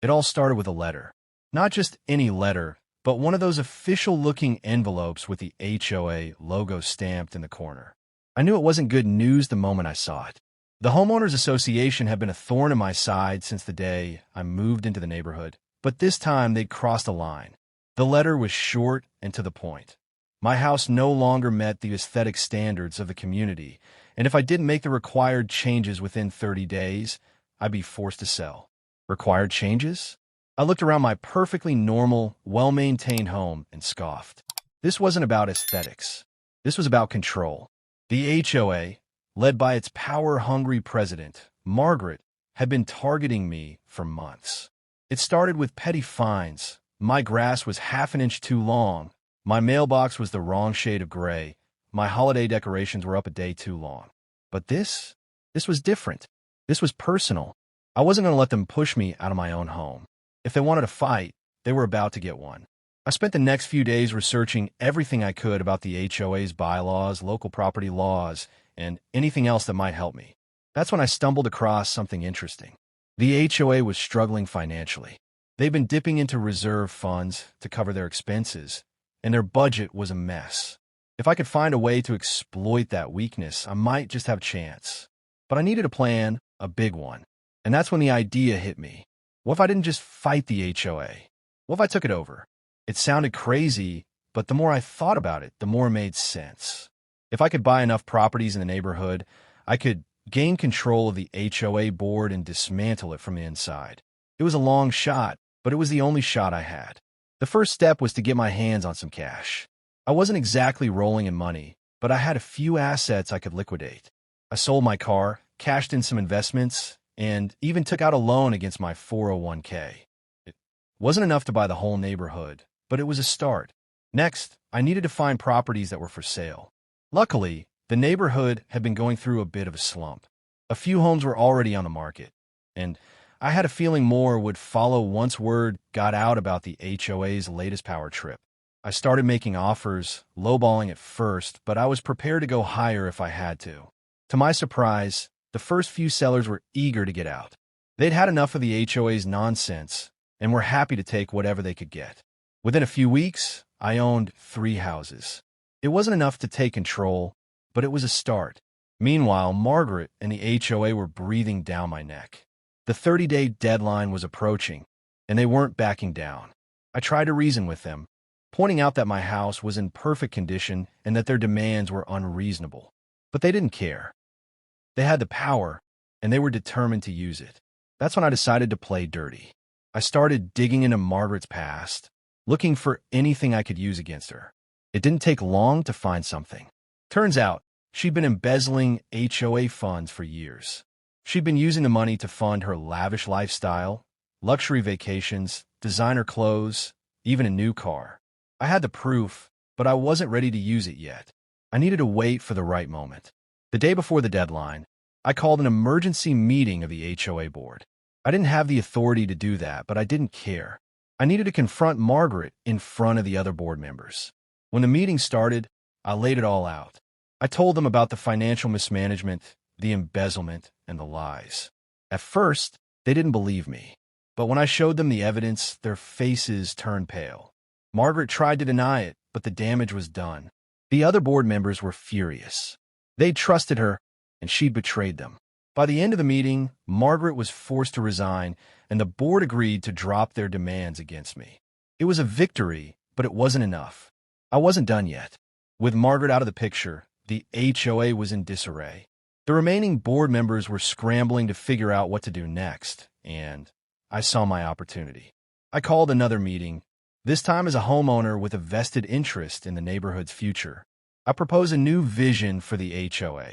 It all started with a letter. Not just any letter, but one of those official-looking envelopes with the HOA logo stamped in the corner. I knew it wasn't good news the moment I saw it. The Homeowners Association had been a thorn in my side since the day I moved into the neighborhood, but this time they'd crossed a line. The letter was short and to the point. My house no longer met the aesthetic standards of the community, and if I didn't make the required changes within 30 days, I'd be forced to sell. Required changes? I looked around my perfectly normal, well-maintained home and scoffed. This wasn't about aesthetics. This was about control. The HOA, led by its power-hungry president, Margaret, had been targeting me for months. It started with petty fines. My grass was half an inch too long. My mailbox was the wrong shade of gray. My holiday decorations were up a day too long. But this was different. This was personal. I wasn't going to let them push me out of my own home. If they wanted a fight, they were about to get one. I spent the next few days researching everything I could about the HOA's bylaws, local property laws, and anything else that might help me. That's when I stumbled across something interesting. The HOA was struggling financially. They'd been dipping into reserve funds to cover their expenses, and their budget was a mess. If I could find a way to exploit that weakness, I might just have a chance. But I needed a plan, a big one. And that's when the idea hit me. What if I didn't just fight the HOA? What if I took it over? It sounded crazy, but the more I thought about it, the more it made sense. If I could buy enough properties in the neighborhood, I could gain control of the HOA board and dismantle it from the inside. It was a long shot, but it was the only shot I had. The first step was to get my hands on some cash. I wasn't exactly rolling in money, but I had a few assets I could liquidate. I sold my car, cashed in some investments, and even took out a loan against my 401k. It wasn't enough to buy the whole neighborhood, but it was a start. Next, I needed to find properties that were for sale. Luckily, the neighborhood had been going through a bit of a slump. A few homes were already on the market, and I had a feeling more would follow once word got out about the HOA's latest power trip. I started making offers, lowballing at first, but I was prepared to go higher if I had to. To my surprise, the first few sellers were eager to get out. They'd had enough of the HOA's nonsense and were happy to take whatever they could get. Within a few weeks, I owned 3 houses. It wasn't enough to take control, but it was a start. Meanwhile, Margaret and the HOA were breathing down my neck. The 30-day deadline was approaching, and they weren't backing down. I tried to reason with them, pointing out that my house was in perfect condition and that their demands were unreasonable. But they didn't care. They had the power, and they were determined to use it. That's when I decided to play dirty. I started digging into Margaret's past, looking for anything I could use against her. It didn't take long to find something. Turns out, she'd been embezzling HOA funds for years. She'd been using the money to fund her lavish lifestyle, luxury vacations, designer clothes, even a new car. I had the proof, but I wasn't ready to use it yet. I needed to wait for the right moment. The day before the deadline, I called an emergency meeting of the HOA board. I didn't have the authority to do that, but I didn't care. I needed to confront Margaret in front of the other board members. When the meeting started, I laid it all out. I told them about the financial mismanagement, the embezzlement, and the lies. At first, they didn't believe me. But when I showed them the evidence, their faces turned pale. Margaret tried to deny it, but the damage was done. The other board members were furious. They'd trusted her, and she'd betrayed them. By the end of the meeting, Margaret was forced to resign, and the board agreed to drop their demands against me. It was a victory, but it wasn't enough. I wasn't done yet. With Margaret out of the picture, the HOA was in disarray. The remaining board members were scrambling to figure out what to do next, and I saw my opportunity. I called another meeting, this time as a homeowner with a vested interest in the neighborhood's future. I proposed a new vision for the HOA,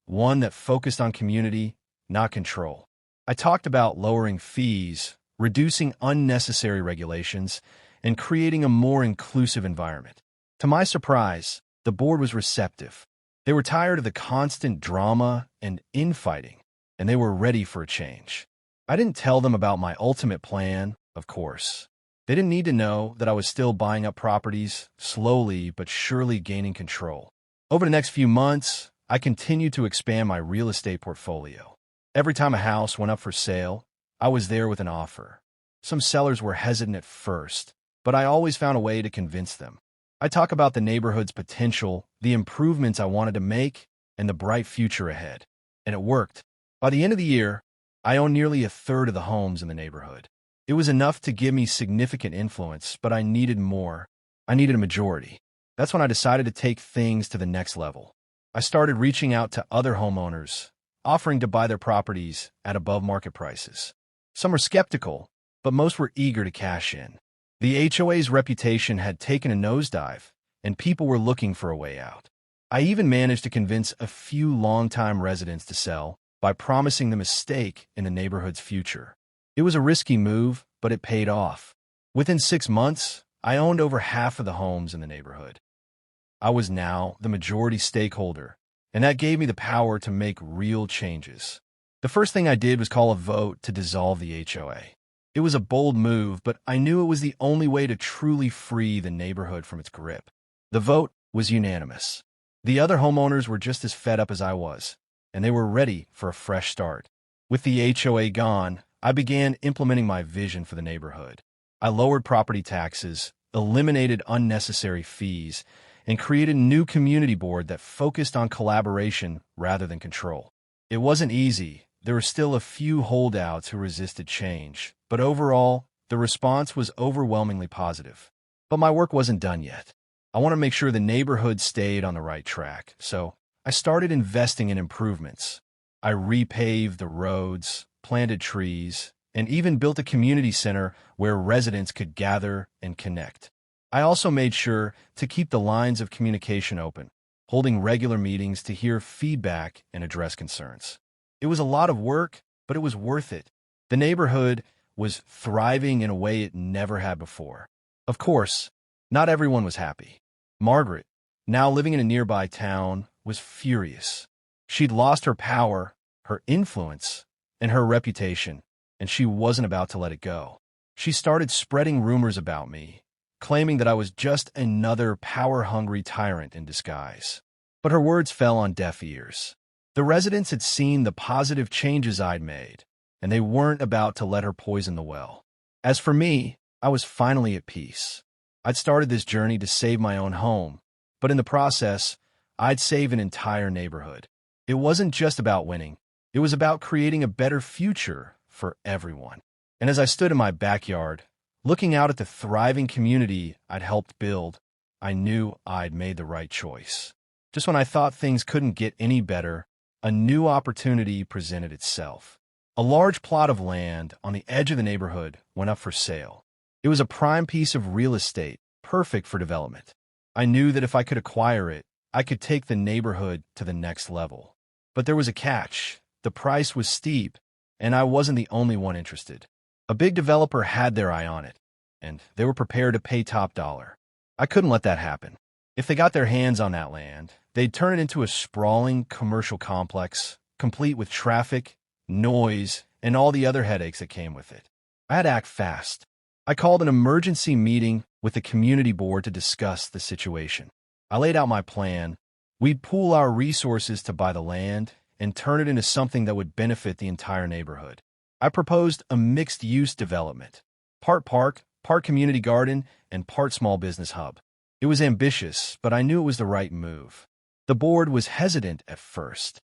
one that focused on community, not control. I talked about lowering fees, reducing unnecessary regulations, and creating a more inclusive environment. To my surprise, the board was receptive. They were tired of the constant drama and infighting, and they were ready for a change. I didn't tell them about my ultimate plan, of course. They didn't need to know that I was still buying up properties, slowly but surely gaining control. Over the next few months, I continued to expand my real estate portfolio. Every time a house went up for sale, I was there with an offer. Some sellers were hesitant at first, but I always found a way to convince them. I talk about the neighborhood's potential, the improvements I wanted to make, and the bright future ahead. And it worked. By the end of the year, I owned nearly a third of the homes in the neighborhood. It was enough to give me significant influence, but I needed more. I needed a majority. That's when I decided to take things to the next level. I started reaching out to other homeowners, offering to buy their properties at above market prices. Some were skeptical, but most were eager to cash in. The HOA's reputation had taken a nosedive, and people were looking for a way out. I even managed to convince a few longtime residents to sell by promising them a stake in the neighborhood's future. It was a risky move, but it paid off. Within 6 months, I owned over half of the homes in the neighborhood. I was now the majority stakeholder, and that gave me the power to make real changes. The first thing I did was call a vote to dissolve the HOA. It was a bold move, but I knew it was the only way to truly free the neighborhood from its grip. The vote was unanimous. The other homeowners were just as fed up as I was, and they were ready for a fresh start. With the HOA gone, I began implementing my vision for the neighborhood. I lowered property taxes, eliminated unnecessary fees, and created a new community board that focused on collaboration rather than control. It wasn't easy. There were still a few holdouts who resisted change, but overall, the response was overwhelmingly positive. But my work wasn't done yet. I want to make sure the neighborhood stayed on the right track, so I started investing in improvements. I repaved the roads, planted trees, and even built a community center where residents could gather and connect. I also made sure to keep the lines of communication open, holding regular meetings to hear feedback and address concerns. It was a lot of work, but it was worth it. The neighborhood was thriving in a way it never had before. Of course, not everyone was happy. Margaret, now living in a nearby town, was furious. She'd lost her power, her influence, and her reputation, and she wasn't about to let it go. She started spreading rumors about me, claiming that I was just another power-hungry tyrant in disguise. But her words fell on deaf ears. The residents had seen the positive changes I'd made, and they weren't about to let her poison the well. As for me, I was finally at peace. I'd started this journey to save my own home, but in the process, I'd save an entire neighborhood. It wasn't just about winning. It was about creating a better future for everyone. And as I stood in my backyard, looking out at the thriving community I'd helped build, I knew I'd made the right choice. Just when I thought things couldn't get any better, a new opportunity presented itself. A large plot of land on the edge of the neighborhood went up for sale. It was a prime piece of real estate, perfect for development. I knew that if I could acquire it, I could take the neighborhood to the next level. But there was a catch. The price was steep, and I wasn't the only one interested. A big developer had their eye on it, and they were prepared to pay top dollar. I couldn't let that happen. If they got their hands on that land, they'd turn it into a sprawling commercial complex, complete with traffic, noise, and all the other headaches that came with it. I had to act fast. I called an emergency meeting with the community board to discuss the situation. I laid out my plan. We'd pool our resources to buy the land and turn it into something that would benefit the entire neighborhood. I proposed a mixed-use development, part park, part community garden, and part small business hub. It was ambitious, but I knew it was the right move. The board was hesitant at first.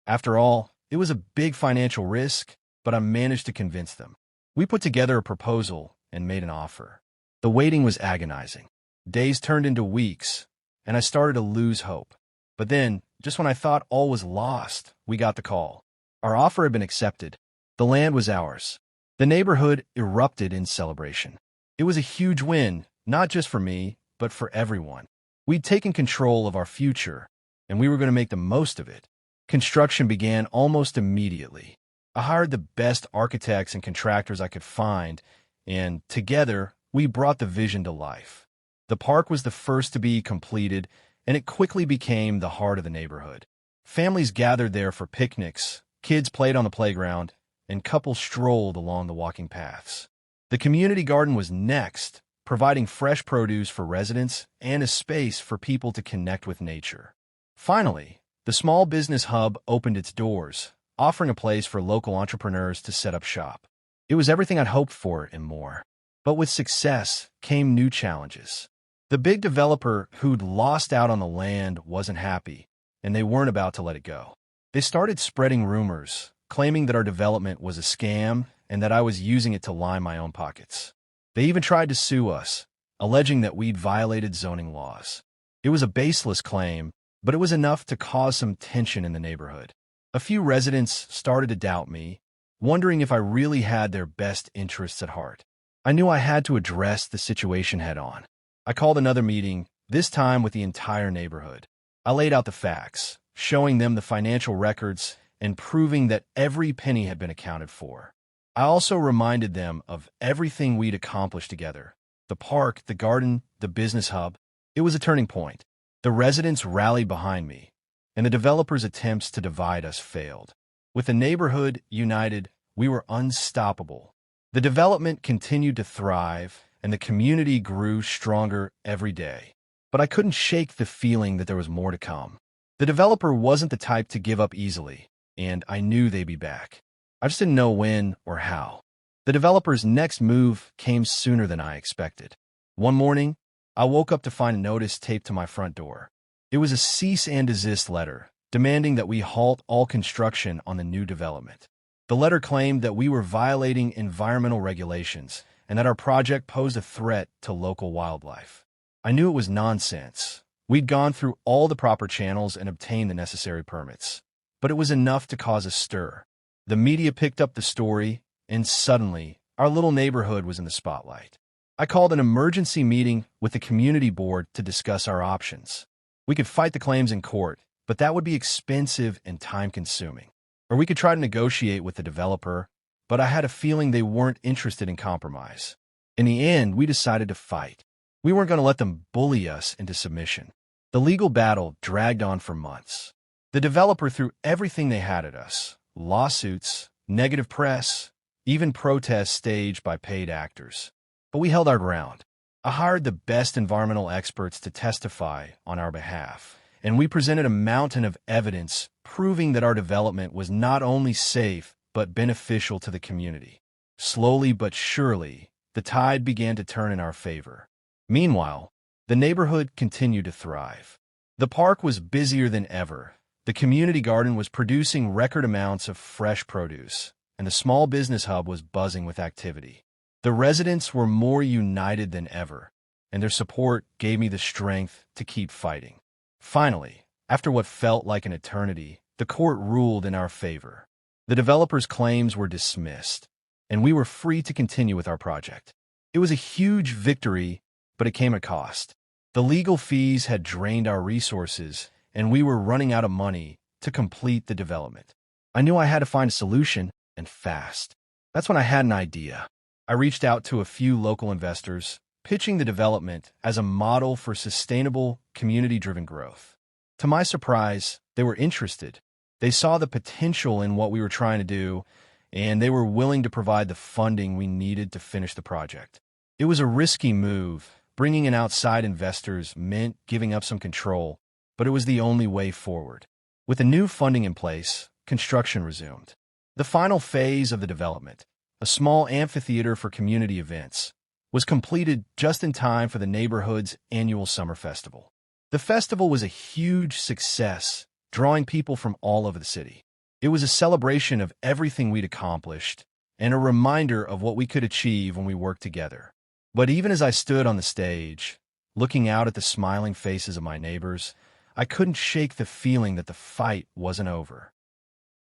After all, it was a big financial risk, but I managed to convince them. We put together a proposal and made an offer. The waiting was agonizing. Days turned into weeks, and I started to lose hope. But then, just when I thought all was lost, we got the call. Our offer had been accepted. The land was ours. The neighborhood erupted in celebration. It was a huge win, not just for me, but for everyone. We'd taken control of our future, and we were going to make the most of it. Construction began almost immediately. I hired the best architects and contractors I could find, and together, we brought the vision to life. The park was the first to be completed, and it quickly became the heart of the neighborhood. Families gathered there for picnics, kids played on the playground, and couples strolled along the walking paths. The community garden was next, providing fresh produce for residents and a space for people to connect with nature. Finally, the small business hub opened its doors, offering a place for local entrepreneurs to set up shop. It was everything I'd hoped for and more. But with success came new challenges. The big developer who'd lost out on the land wasn't happy, and they weren't about to let it go. They started spreading rumors, claiming that our development was a scam and that I was using it to line my own pockets. They even tried to sue us, alleging that we'd violated zoning laws. It was a baseless claim, but it was enough to cause some tension in the neighborhood. A few residents started to doubt me, wondering if I really had their best interests at heart. I knew I had to address the situation head-on. I called another meeting, this time with the entire neighborhood. I laid out the facts, showing them the financial records and proving that every penny had been accounted for. I also reminded them of everything we'd accomplished together. The park, the garden, the business hub. It was a turning point. The residents rallied behind me, and the developers' attempts to divide us failed. With the neighborhood united, we were unstoppable. The development continued to thrive, and the community grew stronger every day. But I couldn't shake the feeling that there was more to come. The developer wasn't the type to give up easily, and I knew they'd be back. I just didn't know when or how. The developer's next move came sooner than I expected. One morning, I woke up to find a notice taped to my front door. It was a cease and desist letter, demanding that we halt all construction on the new development. The letter claimed that we were violating environmental regulations and that our project posed a threat to local wildlife. I knew it was nonsense. We'd gone through all the proper channels and obtained the necessary permits. But it was enough to cause a stir. The media picked up the story, and suddenly, our little neighborhood was in the spotlight. I called an emergency meeting with the community board to discuss our options. We could fight the claims in court, but that would be expensive and time-consuming. Or we could try to negotiate with the developer, but I had a feeling they weren't interested in compromise. In the end, we decided to fight. We weren't going to let them bully us into submission. The legal battle dragged on for months. The developer threw everything they had at us: lawsuits, negative press, even protests staged by paid actors. But we held our ground. I hired the best environmental experts to testify on our behalf, and we presented a mountain of evidence proving that our development was not only safe but beneficial to the community. Slowly but surely, the tide began to turn in our favor. Meanwhile, the neighborhood continued to thrive. The park was busier than ever. The community garden was producing record amounts of fresh produce, and the small business hub was buzzing with activity. The residents were more united than ever, and their support gave me the strength to keep fighting. Finally, after what felt like an eternity, the court ruled in our favor. The developer's claims were dismissed, and we were free to continue with our project. It was a huge victory, but it came at a cost. The legal fees had drained our resources, and we were running out of money to complete the development. I knew I had to find a solution, and fast. That's when I had an idea. I reached out to a few local investors, pitching the development as a model for sustainable, community-driven growth. To my surprise, they were interested. They saw the potential in what we were trying to do, and they were willing to provide the funding we needed to finish the project. It was a risky move. Bringing in outside investors meant giving up some control, but it was the only way forward. With the new funding in place, construction resumed. The final phase of the development, a small amphitheater for community events, was completed just in time for the neighborhood's annual summer festival. The festival was a huge success, drawing people from all over the city. It was a celebration of everything we'd accomplished and a reminder of what we could achieve when we worked together. But even as I stood on the stage, looking out at the smiling faces of my neighbors, I couldn't shake the feeling that the fight wasn't over.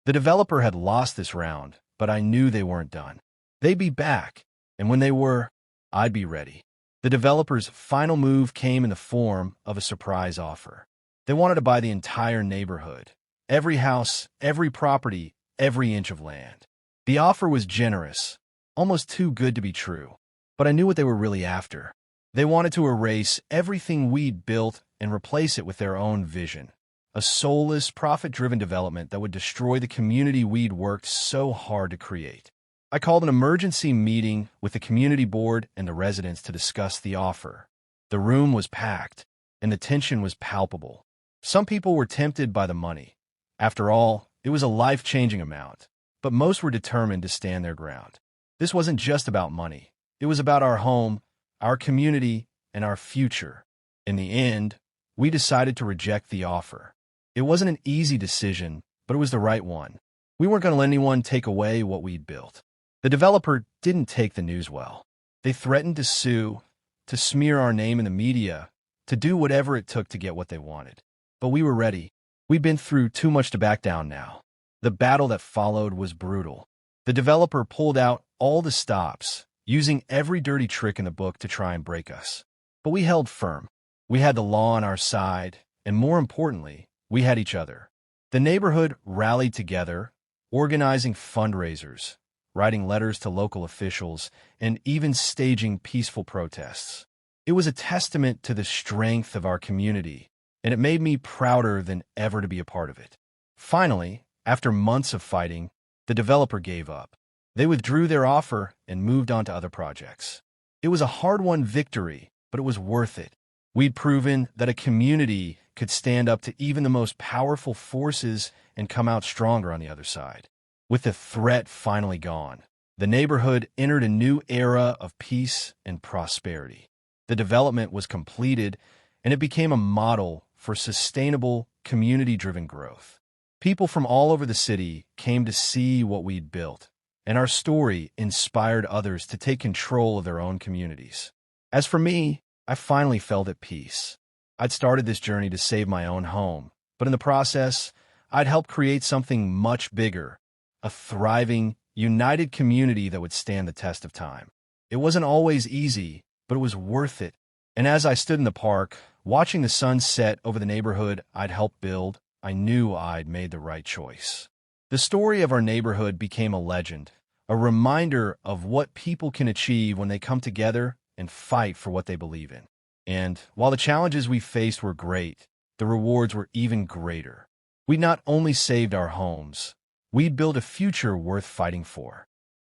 The developer had lost this round, but I knew they weren't done. They'd be back, and when they were, I'd be ready. The developer's final move came in the form of a surprise offer. They wanted to buy the entire neighborhood, every house, every property, every inch of land. The offer was generous, almost too good to be true. But I knew what they were really after. They wanted to erase everything we'd built and replace it with their own vision, a soulless, profit-driven development that would destroy the community we'd worked so hard to create. I called an emergency meeting with the community board and the residents to discuss the offer. The room was packed, and the tension was palpable. Some people were tempted by the money. After all, it was a life-changing amount, but most were determined to stand their ground. This wasn't just about money. It was about our home, our community, and our future. In the end, we decided to reject the offer. It wasn't an easy decision, but it was the right one. We weren't going to let anyone take away what we'd built. The developer didn't take the news well. They threatened to sue, to smear our name in the media, to do whatever it took to get what they wanted. But we were ready. We'd been through too much to back down now. The battle that followed was brutal. The developer pulled out all the stops, using every dirty trick in the book to try and break us. But we held firm. We had the law on our side, and more importantly, we had each other. The neighborhood rallied together, organizing fundraisers, writing letters to local officials, and even staging peaceful protests. It was a testament to the strength of our community, and it made me prouder than ever to be a part of it. Finally, after months of fighting, the developer gave up. They withdrew their offer and moved on to other projects. It was a hard-won victory, but it was worth it. We'd proven that a community could stand up to even the most powerful forces and come out stronger on the other side. With the threat finally gone, the neighborhood entered a new era of peace and prosperity. The development was completed, and it became a model for sustainable, community-driven growth. People from all over the city came to see what we'd built, and our story inspired others to take control of their own communities. As for me, I finally felt at peace. I'd started this journey to save my own home, but in the process, I'd helped create something much bigger, a thriving, united community that would stand the test of time. It wasn't always easy, but it was worth it. And as I stood in the park, watching the sun set over the neighborhood I'd helped build, I knew I'd made the right choice. The story of our neighborhood became a legend, a reminder of what people can achieve when they come together and fight for what they believe in. And while the challenges we faced were great, the rewards were even greater. We not only saved our homes, we'd built a future worth fighting for.